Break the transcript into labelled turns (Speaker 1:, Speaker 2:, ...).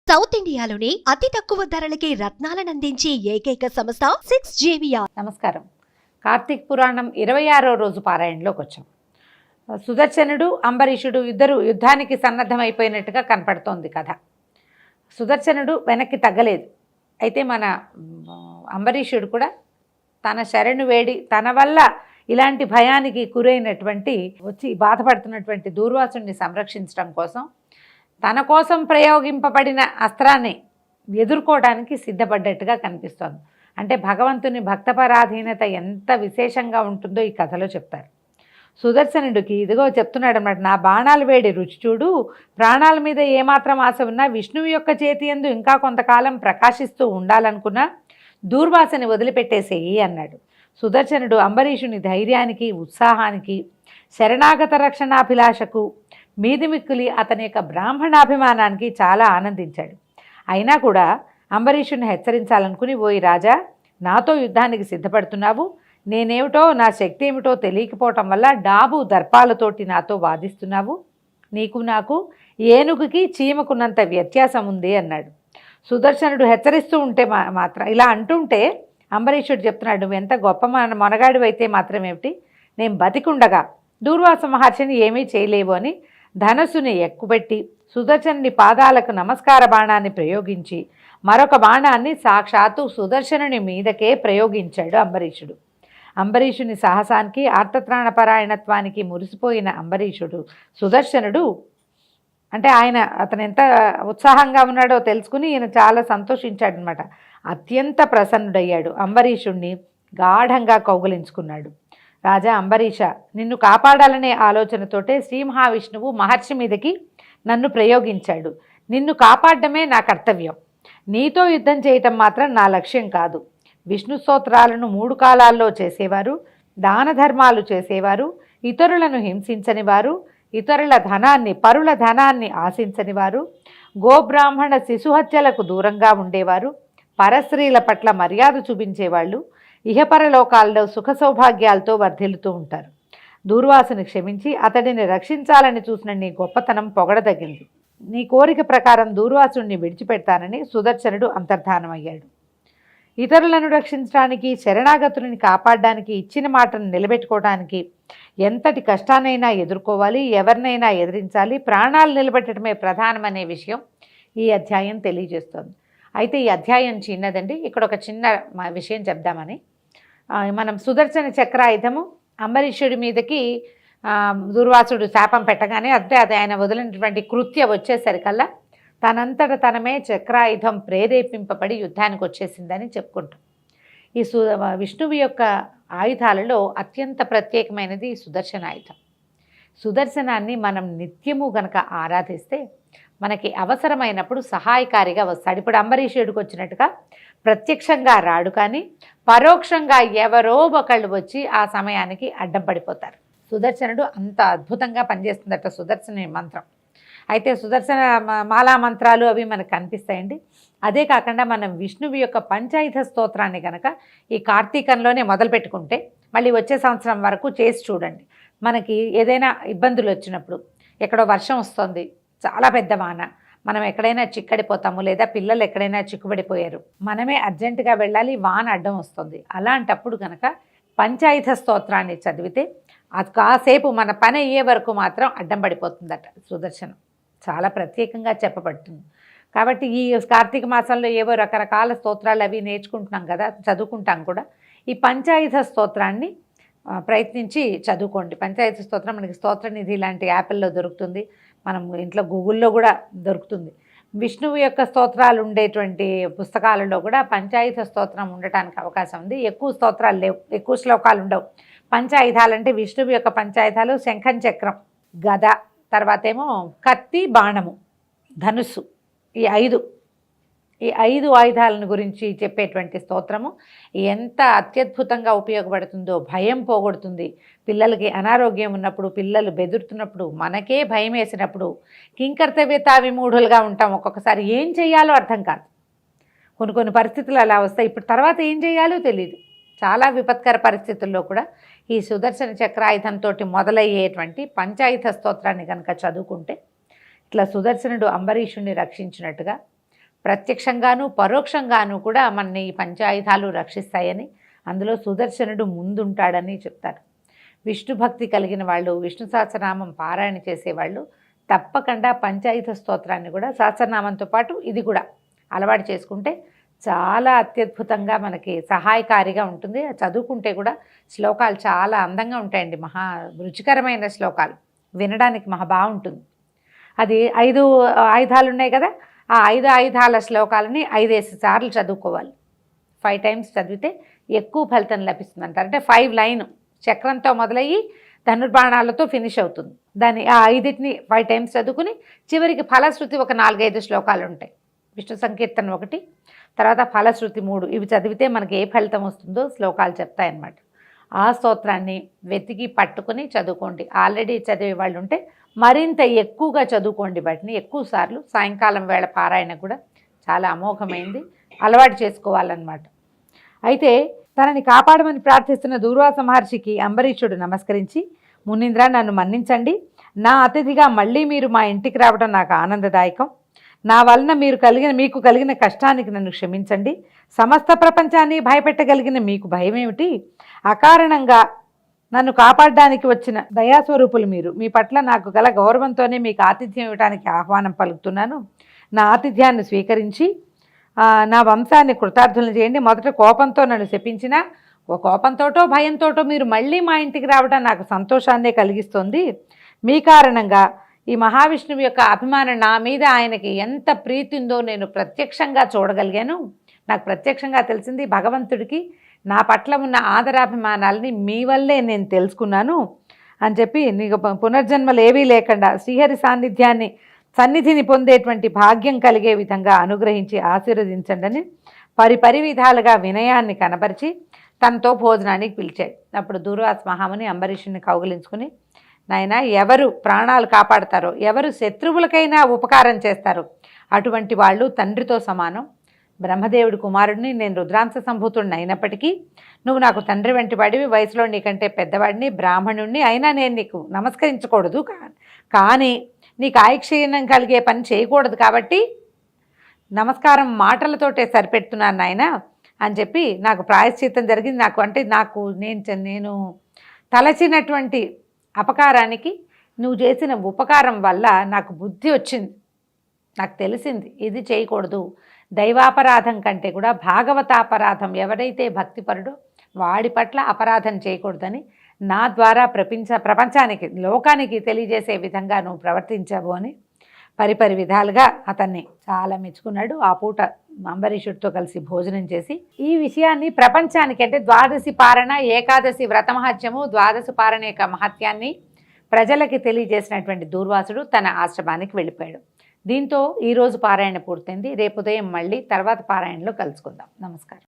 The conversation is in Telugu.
Speaker 1: సౌత్ ఇండియాలోని అతి తక్కువ ధరలకి రత్నాలనందించే ఏకైక సంస్థ 6JVR.
Speaker 2: నమస్కారం. కార్తీక పురాణం 26వ రోజు పారాయణలోకి వచ్చాం. సుదర్శనుడు అంబరీషుడు ఇద్దరు యుద్ధానికి సన్నద్ధమైపోయినట్టుగా కనపడుతోంది కథ. సుదర్శనుడు వెనక్కి తగ్గలేదు. అయితే మన అంబరీషుడు కూడా తన శరణు వేడి తన వల్ల ఇలాంటి భయానికి గురైనటువంటి వచ్చి బాధపడుతున్నటువంటి దూర్వాసుని సంరక్షించడం కోసం తన కోసం ప్రయోగింపబడిన అస్త్రాన్ని ఎదుర్కోవడానికి సిద్ధపడ్డట్టుగా కనిపిస్తోంది. అంటే భగవంతుని భక్తపరాధీనత ఎంత విశేషంగా ఉంటుందో ఈ కథలో చెప్తారు. సుదర్శనుడికి ఇదిగో చెప్తున్నాడు అన్నమాట, నా బాణాలు వేడి రుచి చూడు, ప్రాణాల మీద ఏమాత్రం ఆశ ఉన్నా విష్ణువు యొక్క చేతి యందు ఇంకా కొంతకాలం ప్రకాశిస్తూ ఉండాలనుకున్నా దూర్వాసని వదిలిపెట్టేసేయి అన్నాడు. సుదర్శనుడు అంబరీషుని ధైర్యానికి, ఉత్సాహానికి, శరణాగత రక్షణాభిలాషకు, మీదిమిక్కులి అతని యొక్క బ్రాహ్మణాభిమానానికి చాలా ఆనందించాడు. అయినా కూడా అంబరీషుని హెచ్చరించాలనుకుని, ఓయి రాజా, నాతో యుద్ధానికి సిద్ధపడుతున్నావు, నేనేమిటో నా శక్తి ఏమిటో తెలియకపోవటం వల్ల డాబు దర్పాలతోటి నాతో వాదిస్తున్నావు, నీకు నాకు ఏనుగుకి చీమకున్నంత వ్యత్యాసం ఉంది అన్నాడు. సుదర్శనుడు హెచ్చరిస్తూ ఉంటే మాత్రం ఇలా అంటుంటే అంబరీషుడు చెప్తున్నాడు, నువ్వు ఎంత గొప్ప మొనగాడివైతే మాత్రం ఏమిటి, నేను బతికుండగా దూర్వాస మహర్షిని ఏమీ చేయలేవు అని ధనస్సుని ఎక్కుపెట్టి సుదర్శనుని పాదాలకు నమస్కార బాణాన్ని ప్రయోగించి మరొక బాణాన్ని సాక్షాత్తు సుదర్శనుని మీదకే ప్రయోగించాడు అంబరీషుడు. అంబరీషుని సాహసానికి, ఆర్తత్రాణపరాయణత్వానికి మురిసిపోయిన అంబరీషుడు సుదర్శనుడు అంటే అతను ఎంత ఉత్సాహంగా ఉన్నాడో తెలుసుకుని ఈయన చాలా సంతోషించాడనమాట. అత్యంత ప్రసన్నుడయ్యాడు. అంబరీషుణ్ణి గాఢంగా కౌగిలించుకున్నాడు. రాజా అంబరీష, నిన్ను కాపాడాలనే ఆలోచనతోటే శ్రీ మహావిష్ణువు మహర్షి మీదకి నన్ను ప్రయోగించాడు. నిన్ను కాపాడడమే నా కర్తవ్యం. నీతో యుద్ధం చేయటం మాత్రం నా లక్ష్యం కాదు. విష్ణు స్తోత్రాలను 3 కాలాల్లో చేసేవారు, దాన ధర్మాలు చేసేవారు, ఇతరులను హింసించని వారు, ఇతరుల ధనాన్ని, పరుల ధనాన్ని ఆశించని వారు, గోబ్రాహ్మణ శిశుహత్యలకు దూరంగా ఉండేవారు, పరస్త్రీల పట్ల మర్యాద చూపించేవాళ్ళు, ఇహపరలోకాల్లో సుఖ సౌభాగ్యాలతో వర్ధిల్లుతూ ఉంటారు. దూర్వాసుని క్షమించి అతడిని రక్షించాలని చూసిన నీ గొప్పతనం పొగడదగింది. నీ కోరిక ప్రకారం దూర్వాసుని విడిచిపెడతానని సుదర్శనుడు అంతర్ధానమయ్యాడు. ఇతరులను రక్షించడానికి, శరణాగతులని కాపాడడానికి, ఇచ్చిన మాటను నిలబెట్టుకోవడానికి ఎంతటి కష్టానైనా ఎదుర్కోవాలి, ఎవరినైనా ఎదిరించాలి, ప్రాణాలు నిలబెట్టడమే ప్రధానమనే విషయం ఈ అధ్యాయం తెలియజేస్తోంది. అయితే ఈ అధ్యాయం చిన్నదండి. ఇక్కడ ఒక చిన్న విషయం చెప్దామని, మనం సుదర్శన చక్రాయుధము అంబరీషుడి మీదకి దూర్వాసుడు శాపం పెట్టగానే అది ఆయన వదిలినటువంటి కృత్య వచ్చేసరికల్లా తనంతట తనమే చక్రాయుధం ప్రేరేపింపబడి యుద్ధానికి వచ్చేసిందని చెప్పుకుంటాం. ఈ విష్ణువు యొక్క ఆయుధాలలో అత్యంత ప్రత్యేకమైనది సుదర్శన ఆయుధం. సుదర్శనాన్ని మనం నిత్యము గనక ఆరాధిస్తే మనకి అవసరమైనప్పుడు సహాయకారిగా వస్తాడు. ఇప్పుడు అంబరీషుడికి వచ్చినట్టుగా ప్రత్యక్షంగా రాడు, కానీ పరోక్షంగా ఎవరో ఒకళ్ళు వచ్చి ఆ సమయానికి అడ్డం పడిపోతారు. సుదర్శనుడు అంత అద్భుతంగా పనిచేస్తుందట సుదర్శన మంత్రం. అయితే సుదర్శన మాలా మంత్రాలు అవి మనకు కనిపిస్తాయండి. అదే కాకుండా మనం విష్ణువు యొక్క పంచాయుధ స్తోత్రాన్ని కనుక ఈ కార్తీకంలోనే మొదలు పెట్టుకుంటే మళ్ళీ వచ్చే సంవత్సరం వరకు చేసి చూడండి. మనకి ఏదైనా ఇబ్బందులు వచ్చినప్పుడు, ఎక్కడో వర్షం వస్తుంది, చాలా పెద్ద వాన, మనం ఎక్కడైనా చిక్కడిపోతాము, లేదా పిల్లలు ఎక్కడైనా చిక్కుబడిపోయారు, మనమే అర్జెంటుగా వెళ్ళాలి, వాన అడ్డం వస్తుంది, అలాంటప్పుడు కనుక పంచాయుధ స్తోత్రాన్ని చదివితే అది కాసేపు మన పని అయ్యే వరకు మాత్రం అడ్డం పడిపోతుందట. సుదర్శనం చాలా ప్రత్యేకంగా చెప్పబడుతుంది. కాబట్టి ఈ కార్తీక మాసంలో ఏవో రకరకాల స్తోత్రాలు అవి నేర్చుకుంటున్నాం కదా, చదువుకుంటాం కూడా. ఈ పంచాయుధ స్తోత్రాన్ని ప్రయత్నించి చదువుకోండి. పంచాయతీ స్తోత్రం మనకి స్తోత్రనిధి లాంటి యాప్ల్లో దొరుకుతుంది, మనం ఇంట్లో గూగుల్లో కూడా దొరుకుతుంది. విష్ణువు యొక్క స్తోత్రాలు ఉండేటువంటి పుస్తకాలలో కూడా పంచాయుధ స్తోత్రం ఉండటానికి అవకాశం ఉంది. ఎక్కువ స్తోత్రాలు లేవు, ఎక్కువ శ్లోకాలు ఉండవు. పంచాయుధాలంటే విష్ణువు యొక్క పంచాయుధాలు శంఖం, చక్రం, గద, తర్వాత ఏమో కత్తి, బాణము, ధనుస్సు, ఈ ఐదు ఆయుధాలను గురించి చెప్పేటువంటి స్తోత్రము ఎంత అత్యద్భుతంగా ఉపయోగపడుతుందో. భయం పోగొడుతుంది. పిల్లలకి అనారోగ్యం ఉన్నప్పుడు, పిల్లలు బెదురుతున్నప్పుడు, మనకే భయం వేసినప్పుడు, కింకర్తవ్యతా విమూఢులుగా ఉంటాం. ఒక్కొక్కసారి ఏం చేయాలో అర్థం కాదు. కొన్ని పరిస్థితులు అలా వస్తాయి. ఇప్పుడు తర్వాత ఏం చేయాలో తెలియదు. చాలా విపత్కర పరిస్థితుల్లో కూడా ఈ సుదర్శన చక్రాయుధంతో మొదలయ్యేటువంటి పంచాయుధ స్తోత్రాన్ని కనుక చదువుకుంటే ఇట్లా సుదర్శనుడు అంబరీషుణ్ణి రక్షించినట్టుగా ప్రత్యక్షంగాను పరోక్షంగాను కూడా మనని ఈ పంచాయుధాలు రక్షిస్తాయని, అందులో సుదర్శనుడు ముందుంటాడని చెప్తారు. విష్ణు భక్తి కలిగిన వాళ్ళు, విష్ణు సహస్రనామం పారాయణ చేసేవాళ్ళు తప్పకుండా పంచాయుధ స్తోత్రాన్ని కూడా సహస్రనామంతో పాటు ఇది కూడా అలవాటు చేసుకుంటే చాలా అత్యద్భుతంగా మనకి సహాయకారిగా ఉంటుంది. చదువుకుంటే కూడా శ్లోకాలు చాలా అందంగా ఉంటాయండి, మహా రుచికరమైన శ్లోకాలు, వినడానికి మహా బాగుంటుంది. అది 5 ఆయుధాలు ఉన్నాయి కదా, ఆ 5 ఆయుధాల శ్లోకాలని 5 సార్లు చదువుకోవాలి. 5 టైమ్స్ చదివితే ఎక్కువ ఫలితం లభిస్తుంది అంటారు. అంటే 5 లైన్ చక్రంతో మొదలయ్యి ధనుర్బాణాలతో ఫినిష్ అవుతుంది. దాన్ని ఆ 5టిని 5 టైమ్స్ చదువుకుని చివరికి ఫలశ్రుతి ఒక 4-5 శ్లోకాలు ఉంటాయి. విష్ణు సంకీర్తన 1, తర్వాత ఫలశ్రుతి 3. ఇవి చదివితే మనకి ఏ ఫలితం వస్తుందో శ్లోకాలు చెప్తాయన్నమాట. ఆ స్తోత్రాన్ని వెతికి పట్టుకుని చదువుకోండి. ఆల్రెడీ చదివే వాళ్ళు ఉంటే మరింత ఎక్కువగా చదువుకోండి. వాటిని ఎక్కువ సార్లు సాయంకాలం వేళ పారాయణ కూడా చాలా అమోఘమైంది, అలవాటు చేసుకోవాలన్నమాట. అయితే తనని కాపాడమని ప్రార్థిస్తున్న దూర్వాస మహర్షికి అంబరీషుడు నమస్కరించి, మునీంద్ర, నన్ను మన్నించండి. నా అతిథిగా మళ్ళీ మీరు మా ఇంటికి రావడం నాకు ఆనందదాయకం. నా వలన మీకు కలిగిన కష్టానికి నన్ను క్షమించండి. సమస్త ప్రపంచాన్ని భయపెట్టగలిగిన మీకు భయమేమిటి? అకారణంగా నన్ను కాపాడడానికి వచ్చిన దయాస్వరూపులు మీరు. మీ పట్ల నాకు గల గౌరవంతోనే మీకు ఆతిథ్యం ఇవ్వడానికి ఆహ్వానం పలుకుతున్నాను. నా ఆతిథ్యాన్ని స్వీకరించి నా వంశాన్ని కృతార్థులను చేయండి. మొదట కోపంతో నన్ను శపించినా, కోపంతోటో భయంతోటో మీరు మళ్ళీ మా ఇంటికి రావడం నాకు సంతోషాన్నే కలిగిస్తుంది. మీ కారణంగా ఈ మహావిష్ణువు యొక్క అభిమానం నా మీద ఆయనకి ఎంత ప్రీతి ఉందో నేను ప్రత్యక్షంగా చూడగలిగాను. నాకు ప్రత్యక్షంగా తెలిసింది భగవంతుడికి నా పట్ల ఉన్న ఆదరాభిమానాలని మీ వల్లే నేను తెలుసుకున్నాను అని చెప్పి, నీకు పునర్జన్మలు ఏవీ లేకుండా శ్రీహరి సన్నిధిని పొందేటువంటి భాగ్యం కలిగే విధంగా అనుగ్రహించి ఆశీర్వదించండి అని పరిపరి విధాలుగా వినయాన్ని కనపరిచి తనతో భోజనానికి పిలిచాడు. అప్పుడు దూర్వాస మహాముని అంబరీషుని కౌగిలించుకుని, నాయన, ఎవరు ప్రాణాలు కాపాడతారో, ఎవరు శత్రువులకైనా ఉపకారం చేస్తారో అటువంటి వాళ్ళు తండ్రితో సమానం. బ్రహ్మదేవుడి కుమారుడిని, నేను రుద్రాంశ సంభూతుడిని అయినప్పటికీ నువ్వు నాకు తండ్రి వంటి వాడివి, వయసులో నీకంటే పెద్దవాడిని, బ్రాహ్మణుడిని, అయినా నేను నీకు నమస్కరించకూడదు. కానీ నీకు ఆయుక్షీణం కలిగే పని చేయకూడదు కాబట్టి నమస్కారం మాటలతోటే సరిపెడుతున్నాను నాయన అని చెప్పి, నాకు ప్రాయశ్చిత్తం జరిగింది. నేను తలచినటువంటి అపకారానికి నువ్వు చేసిన ఉపకారం వల్ల నాకు బుద్ధి వచ్చింది. నాకు తెలిసింది ఇది చేయకూడదు. దైవాపరాధం కంటే కూడా భాగవతాపరాధం, ఎవరైతే భక్తిపరుడో వాడి పట్ల అపరాధం చేయకూడదని నా ద్వారా ప్రపంచానికి, లోకానికి తెలియజేసే విధంగా నువ్వు ప్రవర్తించావు అని పరిపరి విధాలుగా అతన్ని చాలా మెచ్చుకున్నాడు. ఆ పూట అంబరీషుడితో కలిసి భోజనం చేసి ఈ విషయాన్ని ప్రపంచానికి, అంటే ద్వాదశి పారణ, ఏకాదశి వ్రత మహత్యము, ద్వాదశి పారణ యొక్క మహత్యాన్ని ప్రజలకి తెలియజేసినటువంటి దూర్వాసుడు తన ఆశ్రమానికి వెళ్ళిపోయాడు. దీంతో ఈరోజు పారాయణ పూర్తయింది. రేపు ఉదయం మళ్ళీ తర్వాత పారాయణలో కలుసుకుందాం. నమస్కారం.